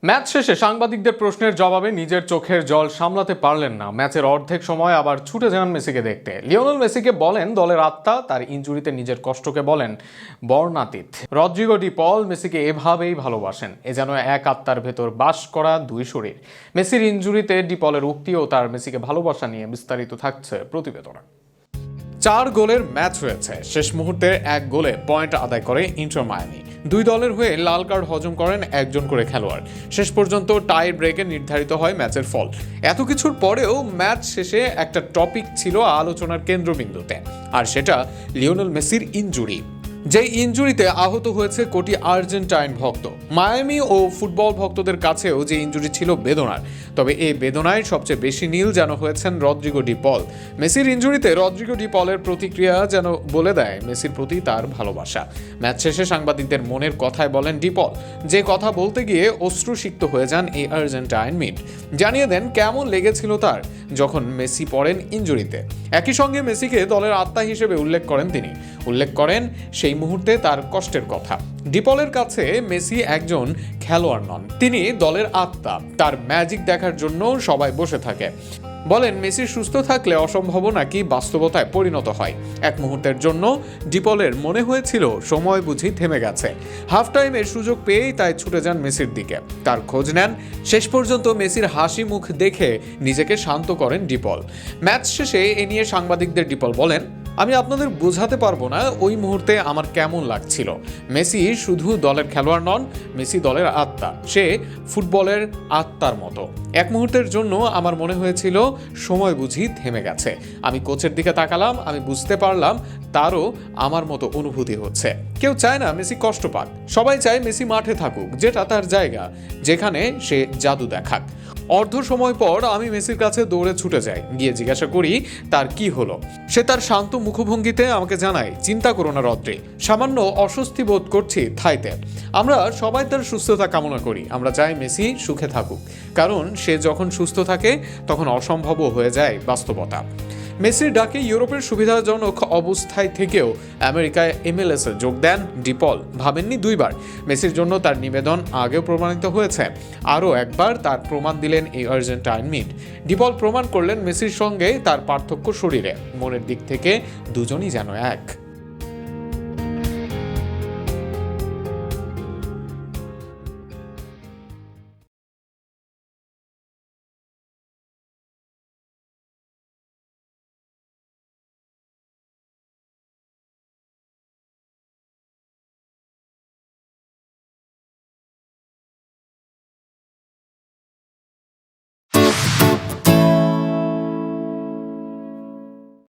Match শেষে সাংবাদিকদের প্রশ্নের জবাবে নিজের চোখের জল সামলাতে পারলেন না। ম্যাচের অর্ধেক সময় আবার ছুটে যান মেসিকে দেখতে। লিওনেল মেসিকে বলেন দলের আত্মা, তার ইনজুরিতে নিজের কষ্টকে বলেন বর্ণাতীত। রদ্রিগো ডি পল মেসিকে এভাবেই ভালোবাসেন, এ যেন এক আত্মার ভেতর বাস করা দুই শরীর। মেসির ইনজুরিতে ডি পলের উক্তি ও তার মেসিকে ভালোবাসা নিয়ে বিস্তারিত থাকছে প্রতিবেদনে। 4 গোলের ম্যাচ হয়েছে। শেষ মুহূর্তে এক গোলে পয়েন্ট আদায় করে ইন্টার মায়ামি। দুই দলের হয়ে লাল কার্ড হজম করেন একজন করে খেলোয়াড়। শেষ পর্যন্ত টাই ব্রেকে নির্ধারিত হয় ম্যাচের ফল। এত কিছুর পরেও ম্যাচ শেষে একটা টপিক ছিল আলোচনার কেন্দ্রবিন্দুতে, আর সেটা লিওনেল মেসির ইনজুরি। যে ইনজুরিতে আহত হয়েছে কোটি আর্জেন্টাইন ভক্ত। মায়ামি ও ফুটবল ভক্তদের কাছেও যে ইনজুরি ছিল বেদনার। তবে এই বেদনায় সবচেয়ে বেশি নীল যেন হয়েছেন রদ্রিগো ডি পল। মেসির ইনজুরিতে রদ্রিগো ডি পলের প্রতিক্রিয়া যেন বলে দেয় মেসির প্রতি তার ভালোবাসা। ম্যাচ শেষে সাংবাদিকদের মনের কথায় বলেন ডি পল, যে কথা বলতে গিয়ে অশ্রুসিক্ত হয়ে যান এই আর্জেন্টাইন মিড। জানিয়ে দেন কেমন লেগেছিল তার যখন মেসি পড়েন ইনজুরিতে। একই সঙ্গে মেসিকে দলের আত্মা হিসেবে উল্লেখ করেন তিনি। উল্লেখ করেন সেই মুহূর্তে তার কষ্টের কথা। ডিপলের কাছে মেসি একজন খেলোয়াড় নন, তিনি দলের আত্মা। তার ম্যাজিক দেখার জন্য সবাই বসে থাকে। বলেন মেসি সুস্থ থাকলে অসম্ভব নাকি বাস্তবতায় পরিণত হয়। এক মুহূর্তের জন্য ডিপলের মনে হয়েছিল সময় বুঝি থেমে গেছে। হাফ টাইমের সুযোগ পেয়েই তাই ছুটে যান মেসির দিকে, তার খোঁজ নেন। শেষ পর্যন্ত মেসির হাসি মুখ দেখে নিজেকে শান্ত করেন ডিপল। ম্যাচ শেষে এ নিয়ে সাংবাদিকদের ডিপল বলেন, আমি আপনাদের বোঝাতে পারবো না ওই মুহূর্তে আমার কেমন লাগছিল। মেসি শুধু দলের খেলোয়াড় নন, মেসি দলের আত্মা। সে ফুটবলের আত্মার মতো। এক মুহূর্তের জন্য আমার মনে হয়েছিল সময় বুঝি থেমে গেছে। আমি কোচের দিকে তাকালাম, আমি বুঝতে পারলাম তারও আমার মতো অনুভূতি হচ্ছে। কেউ চায় না মেসি কষ্ট পাক, সবাই চায় মেসি মাঠে থাকুক, যেটা তার জায়গা, যেখানে সে জাদু দেখাক। অর্ধ সময় পর আমি মেসির কাছে দৌড়ে ছুটে যাই, গিয়ে জিজ্ঞাসা করি তার কি হলো। সে তার শান্ত মুখভঙ্গিতে আমাকে জানায়, চিন্তা করো না রদ্রি, সামান্য অস্বস্তি বোধ করছি থাইতে। আমরা সবাই তার সুস্থতা কামনা করি, আমরা চাই মেসি সুখে থাকুক, কারণ সে যখন সুস্থ থাকে তখন অসম্ভবও হয়ে যায় বাস্তবতা। মেসির ডাকে ইউরোপের সুবিধাজনক অবস্থায় থেকেও আমেরিকায় MLS এ যোগ দেন ডিপল। ভাবেননি দুইবার। মেসির জন্য তার নিবেদন আগেও প্রমাণিত হয়েছে, আরও একবার তার প্রমাণ দিলেন এই আর্জেন্টাইন মিড। ডিপল প্রমাণ করলেন মেসির সঙ্গে তার পার্থক্য শরীরে, মনের দিক থেকে দুজনই যেন এক।